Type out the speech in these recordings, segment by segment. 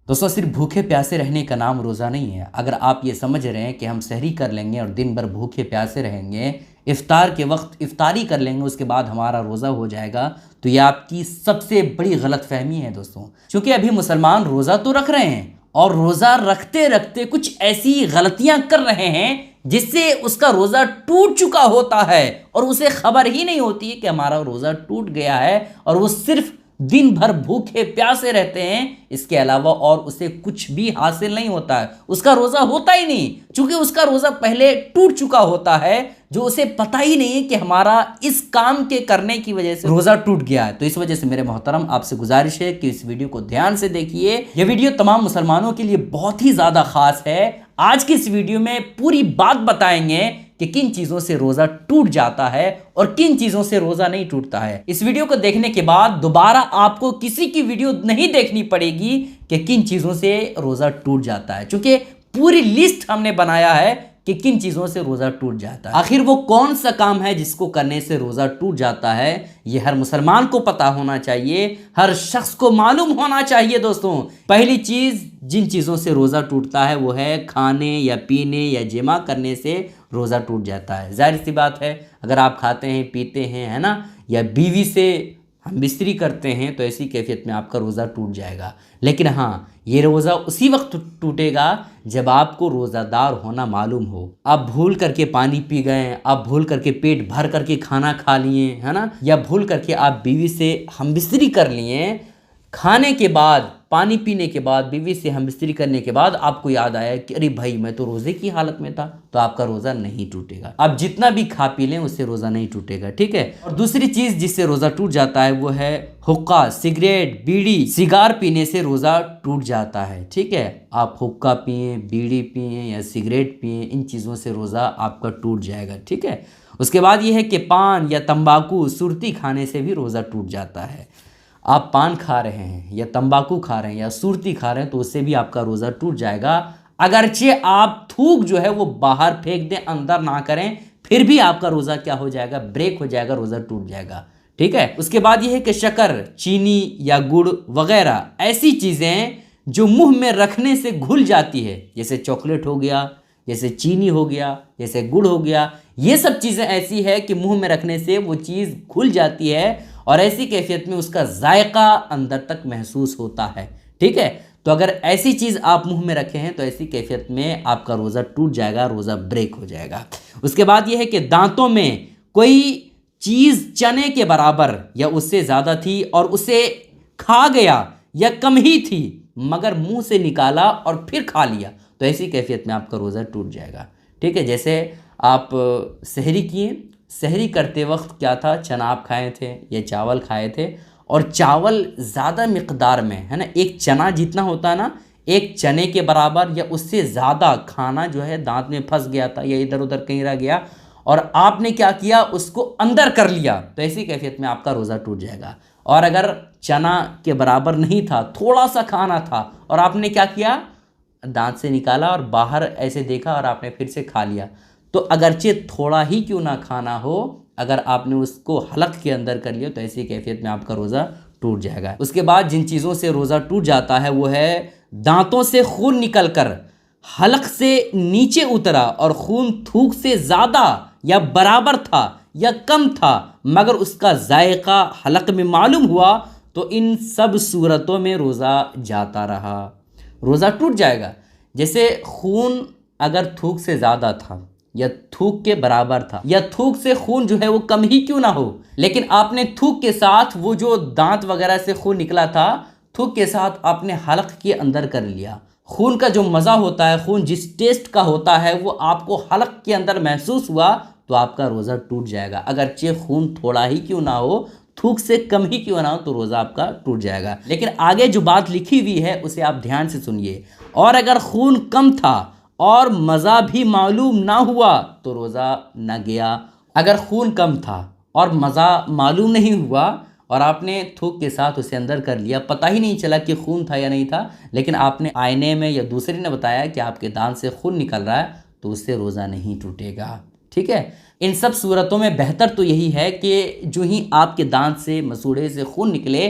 दोस्तों, सिर्फ भूखे प्यासे रहने का नाम रोज़ा नहीं है। अगर आप ये समझ रहे हैं कि हम सहरी कर लेंगे और दिन भर भूखे प्यासे रहेंगे, इफ्तार के वक्त इफ्तारी कर लेंगे, उसके बाद हमारा रोज़ा हो जाएगा, तो ये आपकी सबसे बड़ी गलतफहमी है दोस्तों। क्योंकि अभी मुसलमान रोज़ा तो रख रहे हैं और रोज़ा रखते रखते कुछ ऐसी गलतियां कर रहे हैं जिससे उसका रोज़ा टूट चुका होता है और उसे खबर ही नहीं होती है कि हमारा रोज़ा टूट गया है, और वो सिर्फ दिन भर भूखे प्यासे रहते हैं। इसके अलावा और उसे कुछ भी हासिल नहीं होता है, उसका रोज़ा होता ही नहीं, क्योंकि उसका रोज़ा पहले टूट चुका होता है, जो उसे पता ही नहीं है कि हमारा इस काम के करने की वजह से रोज़ा टूट गया है। तो इस वजह से मेरे मोहतरम आपसे गुजारिश है कि इस वीडियो को ध्यान से देखिए। यह वीडियो तमाम मुसलमानों के लिए बहुत ही ज़्यादा ख़ास है। आज की इस वीडियो में पूरी बात बताएंगे कि किन चीज़ों से रोज़ा टूट जाता है और किन चीज़ों से रोज़ा नहीं टूटता है। इस वीडियो को देखने के बाद दोबारा आपको किसी की वीडियो नहीं देखनी पड़ेगी कि किन चीज़ों से रोज़ा टूट जाता है, क्योंकि पूरी लिस्ट हमने बनाया है कि किन चीज़ों से रोज़ा टूट जाता है। आखिर वो कौन सा काम है जिसको करने से रोज़ा टूट जाता है, ये हर मुसलमान को पता होना चाहिए, हर शख्स को मालूम होना चाहिए। दोस्तों, पहली चीज़ जिन चीज़ों से रोज़ा टूटता है वो है खाने या पीने या जिमा करने से रोज़ा टूट जाता है। जाहिर सी बात है, अगर आप खाते हैं पीते हैं, है ना, या बीवी से हम बिस्तरी करते हैं, तो ऐसी कैफियत में आपका रोज़ा टूट जाएगा। लेकिन हाँ, ये रोज़ा उसी वक्त टूटेगा जब आपको रोज़ादार होना मालूम हो। आप भूल करके पानी पी गए, आप भूल करके पेट भर करके खाना खा लिए, है ना, या भूल करके आप बीवी से हम बिस्तरी कर लिए, खाने के बाद, पानी पीने के बाद, बीवी से हम बिस्तरी करने के बाद आपको याद आया कि अरे भाई, मैं तो रोज़े की हालत में था, तो आपका रोज़ा नहीं टूटेगा। आप जितना भी खा पी लें उससे रोज़ा नहीं टूटेगा, ठीक है। और दूसरी चीज़ जिससे रोज़ा टूट जाता है वो है हुक्का, सिगरेट, बीड़ी, सिगार पीने से रोज़ा टूट जाता है, ठीक है। आप हुक्का पिए, बीड़ी पिए या सिगरेट पिए, इन चीज़ों से रोज़ा आपका टूट जाएगा, ठीक है। उसके बाद ये है कि पान या तंबाकू, सुर्ती खाने से भी रोज़ा टूट जाता है। आप पान खा रहे हैं या तंबाकू खा रहे हैं या सुर्ती खा रहे हैं, तो उससे भी आपका रोज़ा टूट जाएगा। अगरचे आप थूक जो है वो बाहर फेंक दें, अंदर ना करें, फिर भी आपका रोज़ा क्या हो जाएगा, ब्रेक हो जाएगा, रोज़ा टूट जाएगा, ठीक है। उसके बाद यह है कि शक्कर, चीनी या गुड़ वगैरह ऐसी चीज़ें जो मुंह में रखने से घुल जाती है, जैसे चॉकलेट हो गया, जैसे चीनी हो गया, जैसे गुड़ हो गया, ये सब चीज़ें ऐसी है कि मुंह में रखने से वो चीज़ घुल जाती है और ऐसी कैफियत में उसका जायका अंदर तक महसूस होता है, ठीक है। तो अगर ऐसी चीज़ आप मुंह में रखे हैं तो ऐसी कैफियत में आपका रोज़ा टूट जाएगा, रोज़ा ब्रेक हो जाएगा। उसके बाद यह है कि दांतों में कोई चीज़ चने के बराबर या उससे ज़्यादा थी और उसे खा गया या कम ही थी, मगर मुंह से निकाला और फिर खा लिया, तो ऐसी कैफियत में आपका रोज़ा टूट जाएगा, ठीक है। जैसे आप सहरी किए, सहरी करते वक्त क्या था, चना आप खाए थे या चावल खाए थे, और चावल ज़्यादा मिक़दार में, है ना, एक चना जितना होता है ना, एक चने के बराबर या उससे ज़्यादा खाना जो है दांत में फंस गया था या इधर उधर कहीं रह गया, और आपने क्या किया, उसको अंदर कर लिया, तो ऐसी कैफियत में आपका रोज़ा टूट जाएगा। और अगर चना के बराबर नहीं था, थोड़ा सा खाना था, और आपने क्या किया, दांत से निकाला और बाहर ऐसे देखा और आपने फिर से खा लिया, तो अगरचे थोड़ा ही क्यों ना खाना हो, अगर आपने उसको हलक के अंदर कर लिया, तो ऐसी कैफियत में आपका रोज़ा टूट जाएगा। उसके बाद जिन चीज़ों से रोज़ा टूट जाता है वो है दांतों से खून निकलकर हलक से नीचे उतरा और खून थूक से ज़्यादा या बराबर था या कम था, मगर उसका जायका हलक में मालूम हुआ, तो इन सब सूरतों में रोज़ा जाता रहा, रोज़ा टूट जाएगा। जैसे खून अगर थूक से ज़्यादा था या थूक के बराबर था, या थूक से खून जो है वो कम ही क्यों ना हो, लेकिन आपने थूक के साथ वो जो दांत वगैरह से खून निकला था, थूक के साथ आपने हलक के अंदर कर लिया। खून का जो मज़ा होता है, खून जिस टेस्ट का होता है, वो आपको हलक के अंदर महसूस हुआ, तो आपका रोज़ा टूट जाएगा। अगरचे खून थोड़ा ही क्यों ना हो, थूक से कम ही क्यों ना हो, तो रोज़ा आपका टूट जाएगा। लेकिन आगे जो बात लिखी हुई है उसे आप ध्यान से सुनिए। और अगर खून कम था और मज़ा भी मालूम ना हुआ, तो रोज़ा न गया। अगर खून कम था और मज़ा मालूम नहीं हुआ और आपने थूक के साथ उसे अंदर कर लिया, पता ही नहीं चला कि खून था या नहीं था, लेकिन आपने आईने में या दूसरे ने बताया कि आपके दांत से खून निकल रहा है, तो उससे रोज़ा नहीं टूटेगा, ठीक है। इन सब सूरतों में बेहतर तो यही है कि जो ही आपके दांत से, मसूड़े से खून निकले,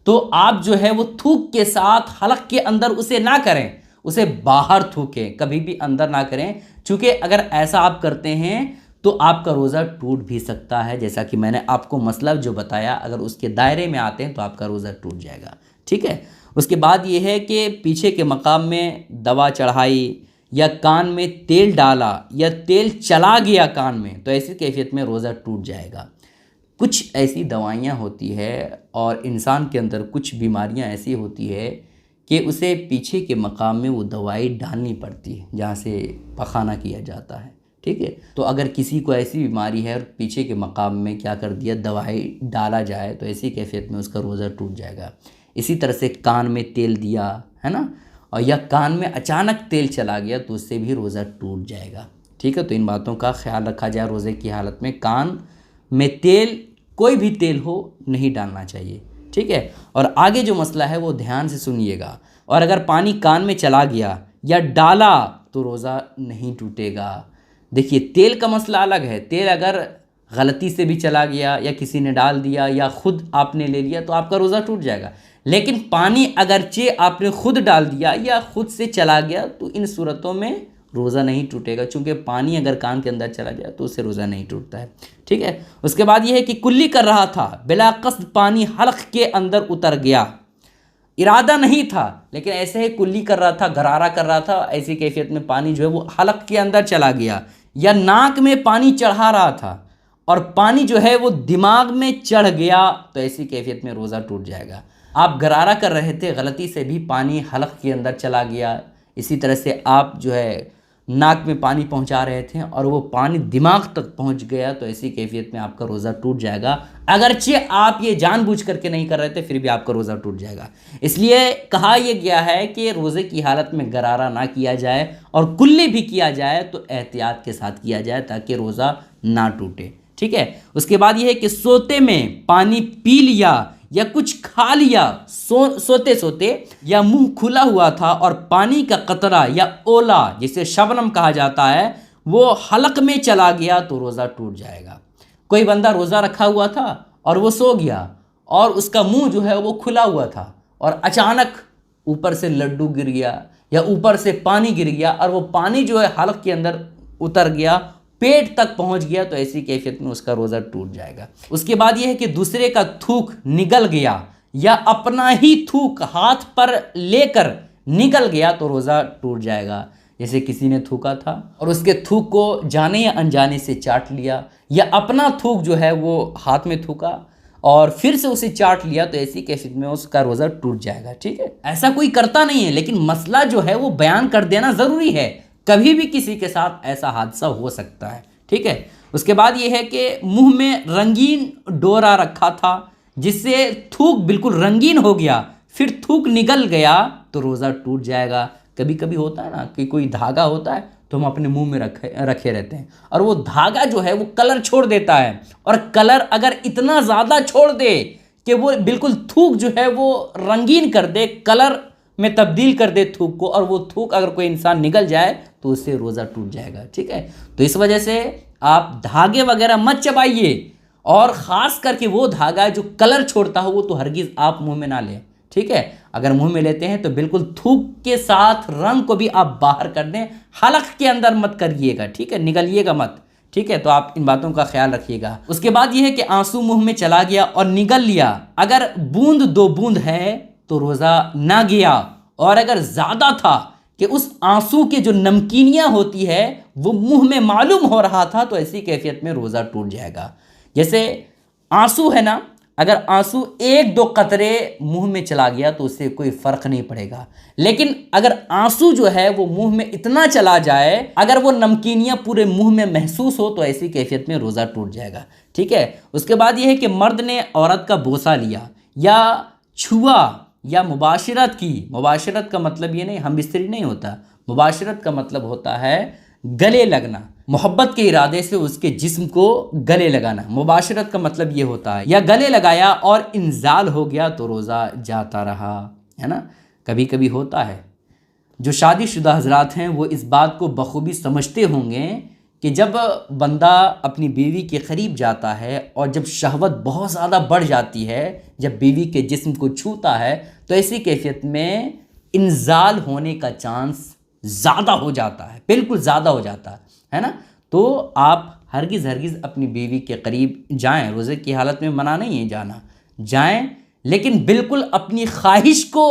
तो आप जो है वो थूक के साथ हलक के अंदर उसे ना करें, उसे बाहर थूकें, कभी भी अंदर ना करें। क्योंकि अगर ऐसा आप करते हैं तो आपका रोज़ा टूट भी सकता है। जैसा कि मैंने आपको मसला जो बताया, अगर उसके दायरे में आते हैं तो आपका रोज़ा टूट जाएगा। ठीक है। उसके बाद ये है कि पीछे के मकाम में दवा चढ़ाई या कान में तेल डाला या तेल चला गया कान में, तो ऐसी कैफियत में रोज़ा टूट जाएगा। कुछ ऐसी दवाइयाँ होती है और इंसान के अंदर कुछ बीमारियाँ ऐसी होती है कि उसे पीछे के मकाम में वो दवाई डालनी पड़ती है जहाँ से पखाना किया जाता है। ठीक है। तो अगर किसी को ऐसी बीमारी है और पीछे के मकाम में क्या कर दिया, दवाई डाला जाए, तो ऐसी कैफियत में उसका रोज़ा टूट जाएगा। इसी तरह से कान में तेल दिया है ना, और या कान में अचानक तेल चला गया तो उससे भी रोज़ा टूट जाएगा। ठीक है। तो इन बातों का ख्याल रखा जाए। रोज़े की हालत में कान में तेल, कोई भी तेल हो, नहीं डालना चाहिए। ठीक है। और आगे जो मसला है वो ध्यान से सुनिएगा। और अगर पानी कान में चला गया या डाला तो रोज़ा नहीं टूटेगा। देखिए, तेल का मसला अलग है। तेल अगर गलती से भी चला गया या किसी ने डाल दिया या खुद आपने ले लिया तो आपका रोज़ा टूट जाएगा। लेकिन पानी अगरचे आपने खुद डाल दिया या खुद से चला गया तो इन सूरतों में रोज़ा नहीं टूटेगा, क्योंकि पानी अगर कान के अंदर चला गया तो उससे रोज़ा नहीं टूटता है। ठीक है। उसके बाद यह है कि कुल्ली कर रहा था, बिला कस्द पानी हलक के अंदर उतर गया, इरादा नहीं था लेकिन ऐसे ही कुल्ली कर रहा था, गरारा कर रहा था, ऐसी कैफियत में पानी जो है वो हलक के अंदर चला गया, या नाक में पानी चढ़ा रहा था और पानी जो है वो दिमाग में चढ़ गया, तो ऐसी कैफियत में रोज़ा टूट जाएगा। आप गरारा कर रहे थे, गलती से भी पानी हलक के अंदर चला गया, इसी तरह से आप जो है नाक में पानी पहुंचा रहे थे और वो पानी दिमाग तक पहुंच गया, तो ऐसी कैफियत में आपका रोज़ा टूट जाएगा। अगरचे आप ये जानबूझ करके नहीं कर रहे थे फिर भी आपका रोज़ा टूट जाएगा। इसलिए कहा यह गया है कि रोज़े की हालत में गरारा ना किया जाए और कुल्ली भी किया जाए तो एहतियात के साथ किया जाए ताकि रोज़ा ना टूटे। ठीक है। उसके बाद यह है कि सोते में पानी पी लिया या कुछ खा लिया, सोते सोते, या मुंह खुला हुआ था और पानी का कतरा या ओला, जिसे शबनम कहा जाता है, वो हलक में चला गया तो रोज़ा टूट जाएगा। कोई बंदा रोज़ा रखा हुआ था और वो सो गया और उसका मुंह जो है वो खुला हुआ था और अचानक ऊपर से लड्डू गिर गया या ऊपर से पानी गिर गया और वो पानी जो है हलक के अंदर उतर गया, पेट तक पहुंच गया, तो ऐसी कैफियत में उसका रोज़ा टूट जाएगा। उसके बाद यह है कि दूसरे का थूक निगल गया या अपना ही थूक हाथ पर लेकर निगल गया तो रोज़ा टूट जाएगा। जैसे किसी ने थूका था और उसके थूक को जाने या अनजाने से चाट लिया, या अपना थूक जो है वो हाथ में थूका और फिर से उसे चाट लिया, तो ऐसी कैफियत में उसका रोज़ा टूट जाएगा। ठीक है। ऐसा कोई करता नहीं है लेकिन मसला जो है वो बयान कर देना ज़रूरी है, कभी भी किसी के साथ ऐसा हादसा हो सकता है। ठीक है। उसके बाद ये है कि मुंह में रंगीन डोरा रखा था जिससे थूक बिल्कुल रंगीन हो गया, फिर थूक निकल गया तो रोज़ा टूट जाएगा। कभी कभी होता है ना कि कोई धागा होता है तो हम अपने मुंह में रखे रहते हैं और वो धागा जो है वो कलर छोड़ देता है, और कलर अगर इतना ज़्यादा छोड़ दे कि वो बिल्कुल थूक जो है वो रंगीन कर दे, कलर में तब्दील कर दे थूक को, और वो थूक अगर कोई इंसान निकल जाए तो उससे रोज़ा टूट जाएगा। ठीक है। तो इस वजह से आप धागे वगैरह मत चबाइए, और ख़ास करके वो धागा जो कलर छोड़ता हो वो तो हरगिज़ आप मुंह में ना लें। ठीक है। अगर मुंह में लेते हैं तो बिल्कुल थूक के साथ रंग को भी आप बाहर कर दें, हलक के अंदर मत करिएगा। ठीक है। निगलिएगा मत। ठीक है। तो आप इन बातों का ख्याल रखिएगा। उसके बाद ये है कि आंसू मुंह में चला गया और निगल लिया, अगर बूंद दो बूंद है तो रोज़ा ना गया, और अगर ज़्यादा था कि उस आंसू के जो नमकीनियाँ होती है वो मुंह में मालूम हो रहा था, तो ऐसी कैफियत में रोज़ा टूट जाएगा। जैसे आंसू है ना, अगर आंसू एक दो कतरे मुंह में चला गया तो उससे कोई फ़र्क नहीं पड़ेगा, लेकिन अगर आंसू जो है वो मुंह में इतना चला जाए, अगर वो नमकीनियाँ पूरे मुंह में महसूस हो, तो ऐसी कैफियत में रोज़ा टूट जाएगा। ठीक है। उसके बाद ये है कि मर्द ने औरत का बोसा लिया या छुआ या मुबाशरत की। मुबाशरत का मतलब ये नहीं हम बिस्तरी नहीं होता, मुबाशरत का मतलब होता है गले लगना, मोहब्बत के इरादे से उसके जिस्म को गले लगाना, मुबाशरत का मतलब ये होता है। या गले लगाया और इंजाल हो गया तो रोज़ा जाता रहा, है ना। कभी कभी होता है, जो शादीशुदा हजरात हैं वो इस बात को बखूबी समझते होंगे कि जब बंदा अपनी बीवी के करीब जाता है और जब शहवत बहुत ज़्यादा बढ़ जाती है, जब बीवी के जिस्म को छूता है, तो ऐसी कैफियत में इंजाल होने का चांस ज़्यादा हो जाता है, बिल्कुल ज़्यादा हो जाता है ना। तो आप हरगिज़ हरगिज़ अपनी बीवी के करीब जाएं, रोज़े की हालत में मना नहीं है जाना, जाएं, लेकिन बिल्कुल अपनी ख्वाहिश को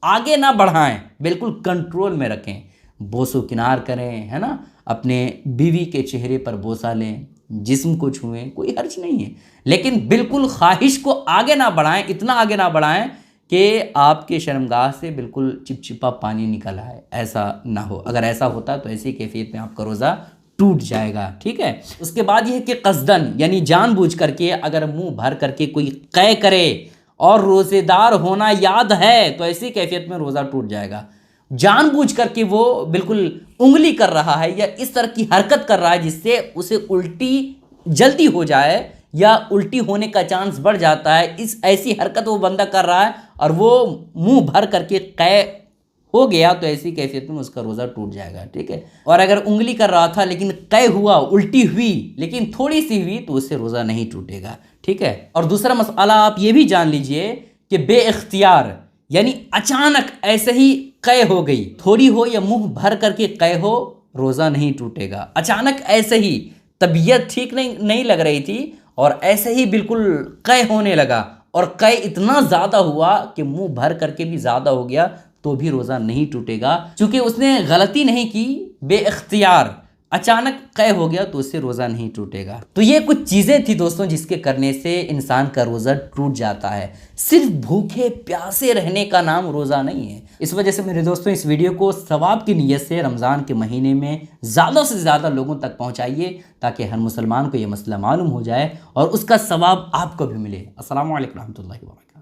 आगे ना बढ़ाएं, बिल्कुल कंट्रोल में रखें। बोसो किनार करें, है ना, अपने बीवी के चेहरे पर बोसा लें, जिस्म को छुएं, कोई हर्ज नहीं है, लेकिन बिल्कुल ख्वाहिश को आगे ना बढ़ाएं, इतना आगे ना बढ़ाएं कि आपके शर्मगाह से बिल्कुल चिपचिपा पानी निकल आए, ऐसा ना हो। अगर ऐसा होता तो ऐसी कैफियत में आपका रोज़ा टूट जाएगा, ठीक है। उसके बाद यह कि कसदन यानी जानबूझ करके अगर मुंह भर करके कोई कै करे और रोज़ेदार होना याद है, तो ऐसी कैफियत में रोज़ा टूट जाएगा। जानबूझ करके वो बिल्कुल उंगली कर रहा है या इस तरह की हरकत कर रहा है जिससे उसे उल्टी जल्दी हो जाए या उल्टी होने का चांस बढ़ जाता है, इस ऐसी हरकत वो बंदा कर रहा है और वो मुंह भर करके कै हो गया, तो ऐसी कैफियत में उसका रोज़ा टूट जाएगा, ठीक है। और अगर उंगली कर रहा था लेकिन कै हुआ, उल्टी हुई लेकिन थोड़ी सी हुई, तो उससे रोज़ा नहीं टूटेगा, ठीक है। और दूसरा मसला आप ये भी जान लीजिए कि बेइख्तियार यानी अचानक ऐसे ही कै हो गई, थोड़ी हो या मुंह भर करके कै हो, रोज़ा नहीं टूटेगा। अचानक ऐसे ही तबीयत ठीक नहीं लग रही थी और ऐसे ही बिल्कुल कै होने लगा और कै इतना ज़्यादा हुआ कि मुंह भर करके भी ज़्यादा हो गया, तो भी रोज़ा नहीं टूटेगा, क्योंकि उसने गलती नहीं की, बेइख्तियार अचानक कै हो गया, तो उससे रोज़ा नहीं टूटेगा। तो ये कुछ चीज़ें थी दोस्तों जिसके करने से इंसान का रोज़ा टूट जाता है। सिर्फ भूखे प्यासे रहने का नाम रोज़ा नहीं है। इस वजह से मेरे दोस्तों इस वीडियो को सवाब की नीयत से रमज़ान के महीने में ज़्यादा से ज़्यादा लोगों तक पहुँचाइए, ताकि हर मुसलमान को ये मसला मालूम हो जाए और उसका सवाब आपको भी मिले। अस्सलामु अलैकुम रहमतुल्लाहि व बरकातहू।